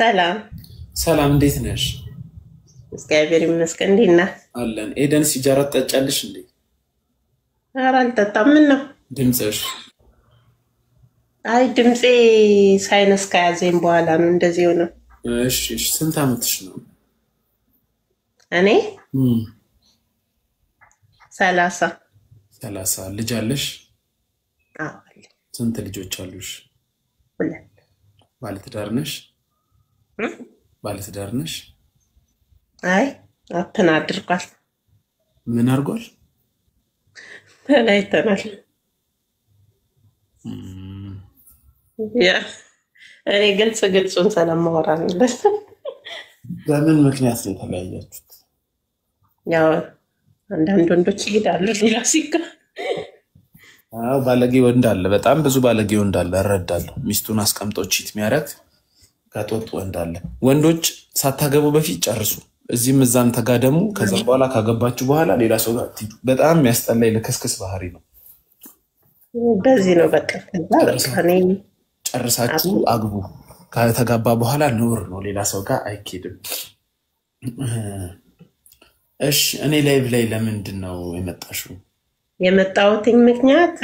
ሰላም ሰላም እንዴት ነሽ? እግዚአብሔር ይመስገን። እንዴት ነህ? አለን። ኤደን ሲጃራ ትጠጫለሽ እንዴ? ኧረ አልጠጣም። ምን ነው? ድምፅሽ አይ ድምፄ ሳይነስ ከያዘኝ በኋላ ነው እንደዚህ ሆነ። እሺ ስንት ዓመትሽ ነው? እኔ 30 ልጅ አለሽ? አዎ አለኝ። ስንት ልጆች አሉሽ? 2 ባለትዳር ነሽ? ባለትዳር ነሽ? አይ አፕን አድርጓል። ምን አድርጓል? ተለያይተናል። ያ እኔ ግልጹን ስለማወራ ነው። በምን ምክንያት ነው የተለያያችሁት? ያው አንዳንድ ወንዶች ይሄዳሉ ሌላ ሲካ አዎ ባለጌ ወንድ አለ፣ በጣም ብዙ ባለጌ ወንድ አለ፣ እረዳለሁ። ሚስቱን አስቀምጦ ቺት የሚያደርግ ከጦጥ ወንድ አለ። ወንዶች ሳታገቡ በፊት ጨርሱ፣ እዚህም እዛም ተጋደሙ። ከዛ በኋላ ካገባችሁ በኋላ ሌላ ሰው ጋር ትይዱ። በጣም የሚያስጠላኝ ለከስከስ ባህሪ ነው። በዚህ ነው በቃ። ከዛ በቃ እኔ ጨርሳችሁ አግቡ። ከተጋባ በኋላ ኑር ነው፣ ሌላ ሰው ጋር አይኬድም። እሺ እኔ ላይቭ ላይ ለምንድን ነው የመጣሽው? የመጣሁትኝ ምክንያት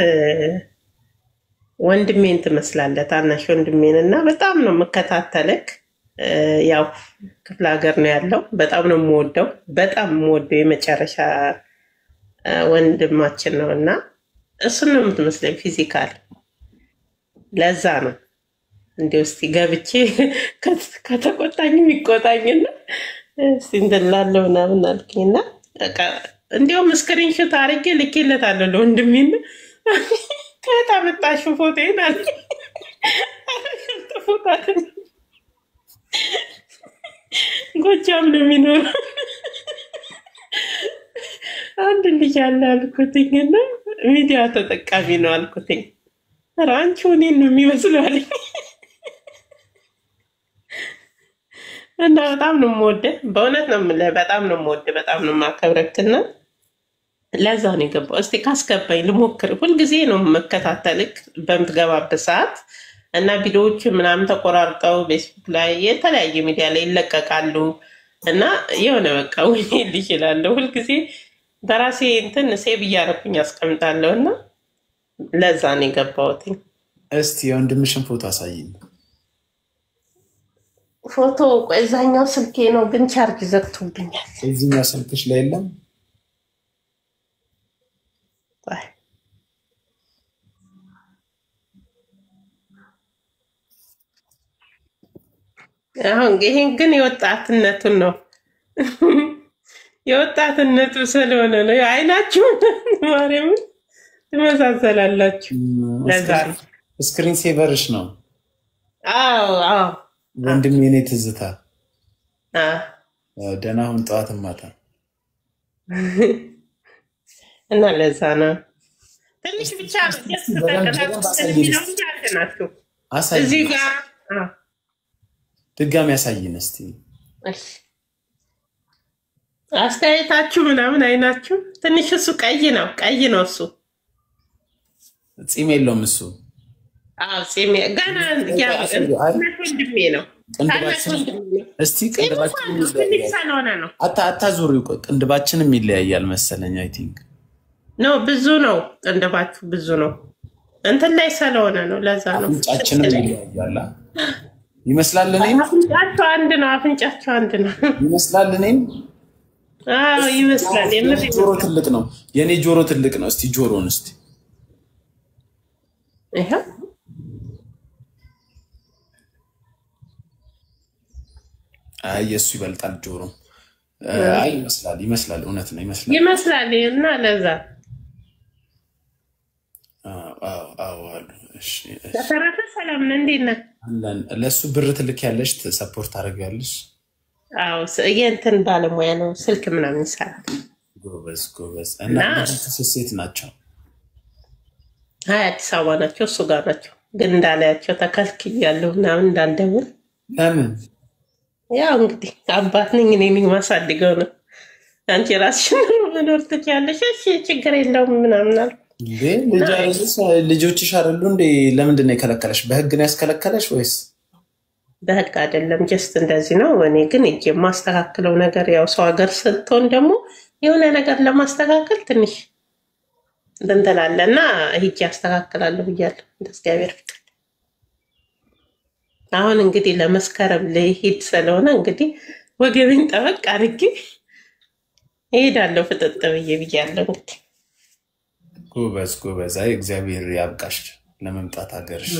ወንድሜን ትመስላለህ፣ ታናሽ ወንድሜን እና በጣም ነው የምከታተልክ። ያው ክፍለ ሀገር ነው ያለው። በጣም ነው የምወደው፣ የመጨረሻ ወንድማችን ነው እና እሱን ነው የምትመስለኝ ፊዚካል። ለዛ ነው እንዲ ውስጥ ገብቼ ከተቆጣኝም ይቆጣኝና እስቲ እንድላለው ምናምን አልኩኝና እንዲያውም ስክሪንሾት አድርጌ ልኬለታለሁ ለወንድሜና ከየት አመጣሽው ፎቶዬን አለ። ጎጃም ነው የሚኖረው አንድ ልጅ አለ አልኩትኝና ሚዲያ ተጠቃሚ ነው አልኩትኝ። ኧረ አንቺ እኔን ነው የሚመስለው አለኝ። እና በጣም ነው የምወደው፣ በእውነት ነው የምልህ፣ በጣም ነው የምወደው፣ በጣም ነው የማከብረክና ለዛ ነው የገባው። እስቲ ካስገባኝ ልሞክር። ሁልጊዜ ነው የምከታተልክ በምትገባበት ሰዓት እና ቪዲዮዎች ምናምን ተቆራርጠው ፌስቡክ ላይ የተለያየ ሚዲያ ላይ ይለቀቃሉ እና የሆነ በቃ ወይኔ ልጅላለሁ ሁልጊዜ በራሴ እንትን ሴቭ እያደረኩኝ አስቀምጣለሁ እና ለዛ ነው የገባሁት። እስቲ የወንድምሽን ፎቶ አሳይኝ። ፎቶ እዛኛው ስልኬ ነው ግን ቻርጅ ዘግቶብኛል። እዚህኛው ስልክሽ ላይ የለም? አሁን ይሄን ግን የወጣትነቱን ነው የወጣትነቱ ስለሆነ ነው። አይናችሁ ማርያም ትመሳሰላላችሁ። ለዛ ነው ስክሪን ሴቨርሽ ነው። አዎ ወንድሜ የኔ ትዝታ። ደህና ሁን፣ ጠዋትም ማታ እና ለዛ ነው ትንሽ ብቻ እዚህ ጋር ድጋሚ ያሳይን እስቲ። አስተያየታችሁ ምናምን አይናችሁ ትንሽ እሱ ቀይ ነው እሱ ጺም የለውም እሱ። ጺም ገና ወንድሜ ነው። እስቲ ቅንድባችን ነው አታዙሪው። ቅንድባችንም ይለያያል መሰለኝ። አይ ቲንክ ኖ ብዙ ነው ቅንድባችሁ፣ ብዙ ነው እንትን ላይ ስለሆነ ነው። ለዛ ነው አፍንጫችንም ይለያያል ይመስላል። እኔም አፍንጫችሁ አንድ ነው ይመስላል። እኔም ይመስላል። ጆሮ ትልቅ ነው፣ የኔ ጆሮ ትልቅ ነው። እስቲ ጆሮን እስቲ ይሄ የሱ ይበልጣል ጆሮ። አይ ይመስላል፣ እውነት ነው ይመስላል። እና ለዛ አዎ አሉ። እሺ ተረፈ ሰላም ነህ? እንዴት ነህ? ለሱ ብር ትልክ ያለሽ ሰፖርት አደርጋለሽ? አዎ የእንትን ባለሙያ ነው፣ ስልክ ምናምን ይሰራል። ጎበዝ። እና ሴት ናቸው? አዲስ አበባ ናቸው፣ እሱ ጋር ናቸው። ግን እንዳላያቸው ተከልክያለሁ ምናምን እንዳልደውል። ለምን? ያው እንግዲህ አባት ነኝ እኔ ማሳድገው ነው። አንቺ ራስሽን መኖር ትችያለሽ፣ እሺ ችግር የለውም ምናምን አልኩ። ልጆችሽ አይደሉ እንዴ? ለምንድን ነው የከለከለሽ? በህግ ነው ያስከለከለሽ ወይስ? በህግ አይደለም ጀስት እንደዚህ ነው። እኔ ግን እጄ የማስተካክለው ነገር ያው ሰው ሀገር ስትሆን ደግሞ የሆነ ነገር ለማስተካከል ትንሽ እንትን ትላለህ እና ሂጄ አስተካክላለሁ ብያለሁ እንደ እግዚአብሔር ፍቃድ። አሁን እንግዲህ ለመስከረም ልሄድ ስለሆነ እንግዲህ ወገቤን ጠበቅ አድርጌ እሄዳለሁ ፍጥጥ ብዬ ብያለሁ። እንግዲህ ጎበዝ ጎበዝ። አይ እግዚአብሔር ያብቃሽ ለመምጣት ሀገርሽ።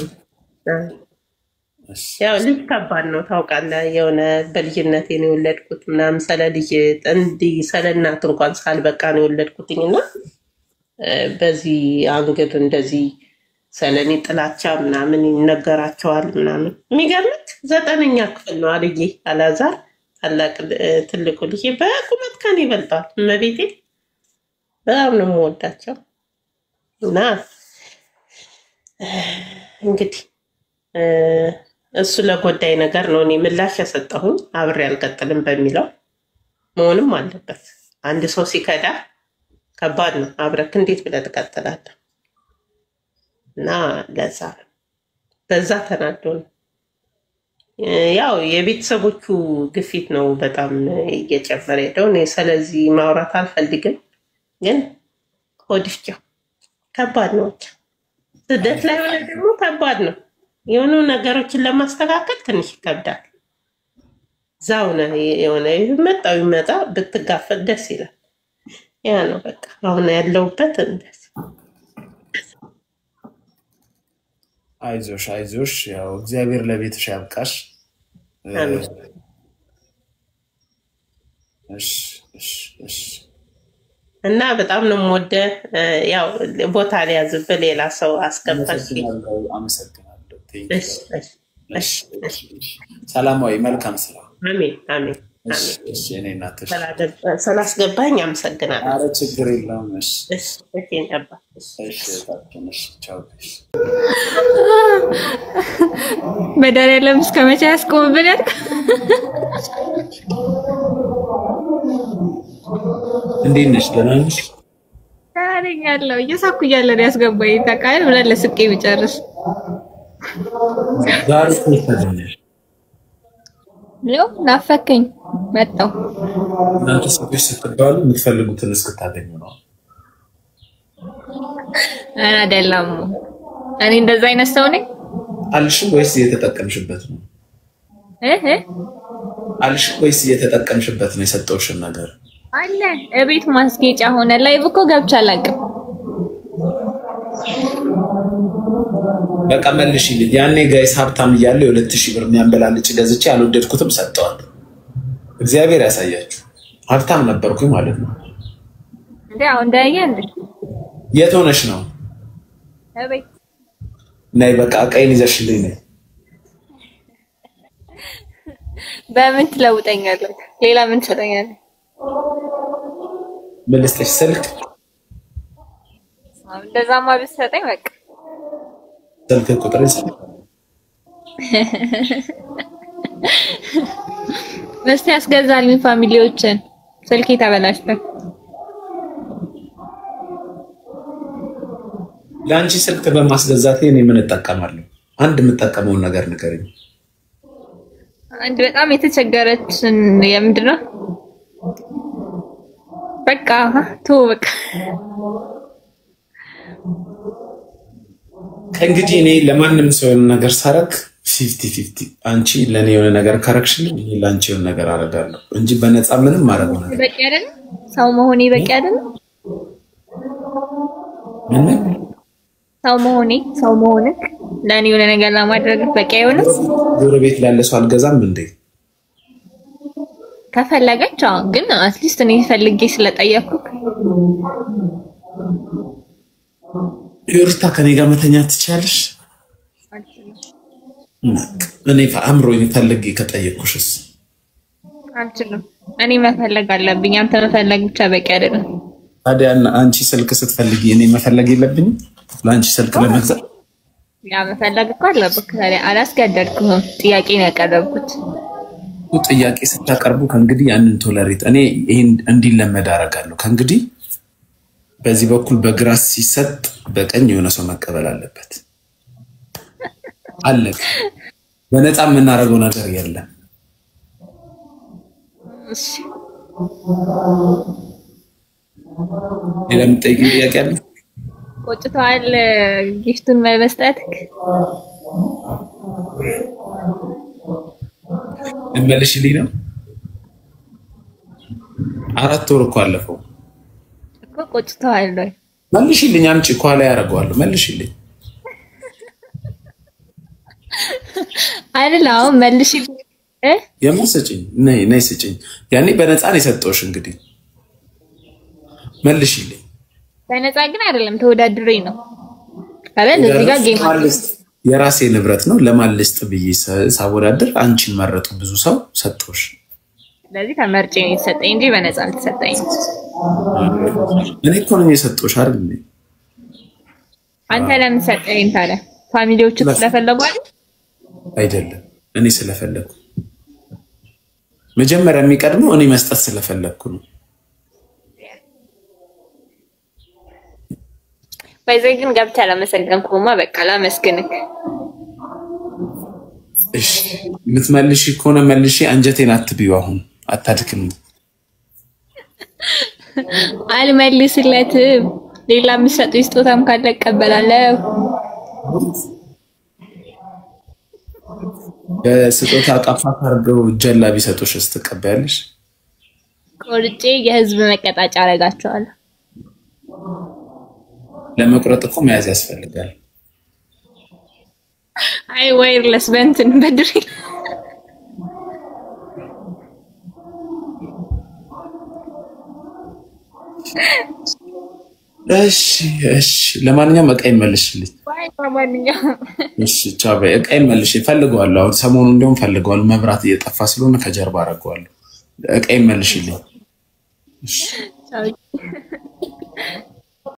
ያው ልጅ ከባድ ነው ታውቃለህ። የሆነ በልጅነቴ ነው የወለድኩት ምናምን ስለ ልጅ ስለ እናት እንኳን ሳልበቃ ነው የወለድኩትኝ እና በዚህ አንግድ እንደዚህ ስለኔ ጥላቻ ምናምን ይነገራቸዋል ምናምን። የሚገርምህ 9ኛ ክፍል ነው አልዬ አላዛር ትልቁ ልጅ በቁመት ከኔ ይበልጣል። እመቤቴ በጣም ነው የምወዳቸው እና እንግዲህ እሱ ለጎዳይ ነገር ነው እኔ ምላሽ የሰጠሁኝ አብሬ አልቀጥልም በሚለው መሆንም አለበት። አንድ ሰው ሲከዳ ከባድ ነው። አብረክ እንዴት ብለህ ትቀጥላለህ? እና ለዛ በዛ ተናዶ ነው ያው የቤተሰቦቹ ግፊት ነው በጣም እየጨመረ ሄደው። እኔ ስለዚህ ማውራት አልፈልግም፣ ግን ሆድፍቻው ከባድ ነው። ስደት ላይ ሆነ ደግሞ ከባድ ነው። የሆኑ ነገሮችን ለማስተካከል ትንሽ ይከብዳል። ዛው ነው የሆነ ይመጣ ብትጋፈጥ ደስ ይላል። ያ ነው በቃ አሁን ያለውበት እንደዚህ። አይዞሽ አይዞሽ፣ ያው እግዚአብሔር ለቤትሽ ያብቃሽ። እሺ እና በጣም ነው የምወደው። ያው ቦታ ሊያዝብህ ሌላ ሰው አስገባሽ። አመሰግናለሁ። ሰላማዊ መልካም ስራ። አሜን አሜን። ስላስገባኝ አመሰግናለሁ። ኧረ ችግር የለውም። መድኃኒዓለም እስከ መቼ ያስቆምብናል? እንዴት ነሽ? ደህና ነሽ? ደህና ነኝ ያለው እየሳኩ እያለ ነው ያስገባኝ። ታውቃለህ ብለን ለስቄ ብጨርስ ዛሬ ተደነሽ ነው ናፈከኝ መጣሁ። እናንተ ሰዎች ስትባሉ የምትፈልጉትን እስክታገኙ ነው አይደለም? እኔ እንደዛ አይነት ሰው ነኝ አልሽ ወይስ እየተጠቀምሽበት ነው? አልሽ ወይስ እየተጠቀምሽበት ነው? የሰጠውሽን ነገር አለ እቤት ማስጌጫ ሆነ። ላይቭ እኮ ገብቼ አላውቅም። በቃ መልሽልኝ። ያኔ ጋይስ ሀብታም እያለሁ 2000 ብር የሚያንበላልጭ ገዝቼ አልወደድኩትም፣ ሰጠዋለሁ። እግዚአብሔር ያሳያችሁ። ሀብታም ነበርኩኝ ማለት ነው። እንዴ አሁን ዳያ እንዴ የት ሆነሽ ነው? እቤት ነይ በቃ ቀይን ይዘሽልኝ ነይ። በምን ትለውጠኛለህ? ሌላ ምን ትሰጠኛለህ? ምን ልስጥሽ? ስልክ እንደዛማ ብትሰጠኝ በቃ ስልክ ቁጥር ይሰጣል። እስቲ ያስገዛልኝ ፋሚሊዎችን። ስልኬ ተበላሽተ። ለአንቺ ስልክ በማስገዛቴ እኔ ምን እጠቀማለሁ? አንድ የምጠቀመውን ነገር ንገረኝ። አንድ በጣም የተቸገረችን የምንድን ነው በቃ በቃ ከእንግዲህ እኔ ለማንም ሰው የሆነ ነገር ሳረግ 50-50 አንቺ ለኔ የሆነ ነገር ካረግሽልኝ እኔ ለአንቺ የሆነ ነገር አደርጋለሁ እንጂ በነፃ ምንም ማረገው ነገር በቂ አይደለም። ሰው መሆኔ በቂ አይደለም። ምን ሰው መሆንክ ለኔ የሆነ ነገር ለማድረግ በቂ አይሆንም። ጎረቤት ላለ ሰው አልገዛም እንዴ? ከፈለገች ግን አትሊስት እኔ ፈልጌ ስለጠየቅኩ ዮርታ ከኔ ጋር መተኛት ትችያለሽ? እኔ አእምሮኝ ፈልጌ ከጠየቅኩሽስ? አልችልም። እኔ መፈለግ አለብኝ። አንተ መፈለግ ብቻ በቂ አይደለም። ታዲያ አንቺ ስልክ ስትፈልጊ እኔ መፈለግ የለብኝም? ለአንቺ ስልክ ለመግዛት ያ መፈለግ እኮ አለብክ። ታዲያ አላስገደድኩህም። ጥያቄ ነው ያቀረብኩት። ጥያቄ ስታቀርቡ ከእንግዲህ ያንን ቶለሬት እኔ ይሄን እንዲለመድ አደርጋለሁ። ከእንግዲህ በዚህ በኩል በግራ ሲሰጥ በቀኝ የሆነ ሰው መቀበል አለበት። አለቀ። በነፃ የምናደርገው ነገር የለም። እሺ ሌላ የምትጠይቂኝ ጥያቄ አለ? ቆጭቷል ጊፍቱን በመስጠትክ? ልመልሽልኝ ነው? 4 ወር እኮ አለፈው እኮ ቆጭቷል ወይ? መልሽልኝ፣ አምጪ እኮ ላይ ያደርገዋለሁ። መልሽልኝ አይደል? አሁን መልሽልኝ የምትሰጪኝ ነይ ስጪኝ። ያኔ በነፃ ነው የሰጠሁሽ። እንግዲህ መልሽልኝ። በነፃ ግን አይደለም ተወዳድሬ ነው አይደል? እዚህ ጋር ጌም የራሴ ንብረት ነው። ለማን ልስጥ ብዬ ሳወዳድር አንቺን መረጡ ብዙ ሰው ሰጠሁሽ። ስለዚህ ተመርጬ ነው የተሰጠኝ እንጂ በነፃ አልተሰጠኝ። እኔ እኮ ነኝ የሰጠሁሽ አይደል? አንተ ለምን ሰጠኝ ታዲያ? ፋሚሊዎቹ ስለፈለጉ አይደለም፣ እኔ ስለፈለኩ። መጀመሪያ የሚቀድመው እኔ መስጠት ስለፈለኩ ነው። በዚህ ግን ገብተህ አላመሰገንኩማ። በቃ ላመስግንክ። እሺ የምትመልሺ ከሆነ መልሺ። አንጀቴን አትብዩ። አሁን አታድክም። አልመልስለትም። ሌላ የምትሰጡኝ ስጦታም ካለ እቀበላለሁ። በስጦታ ቃፋት አድርገው ጀላ ቢሰጡሽስ ትቀበያለሽ? ቆርጬ የህዝብ መቀጣጫ አደርጋቸዋለሁ። ለመቁረጥ እኮ መያዝ ያስፈልጋል። አይ ዋይርለስ በእንትን በድሪል እሺ ለማንኛውም እቃ ይመልሽልኝ። ለማንኛውም እሺ ቻው በይ። እቃ ይመልሽ እፈልገዋለሁ። አሁን ሰሞኑን እንደውም እፈልገዋለሁ። መብራት እየጠፋ ስለሆነ ከጀርባ አደርገዋለሁ። እቃ ይመልሽልኝ። እሺ ቻው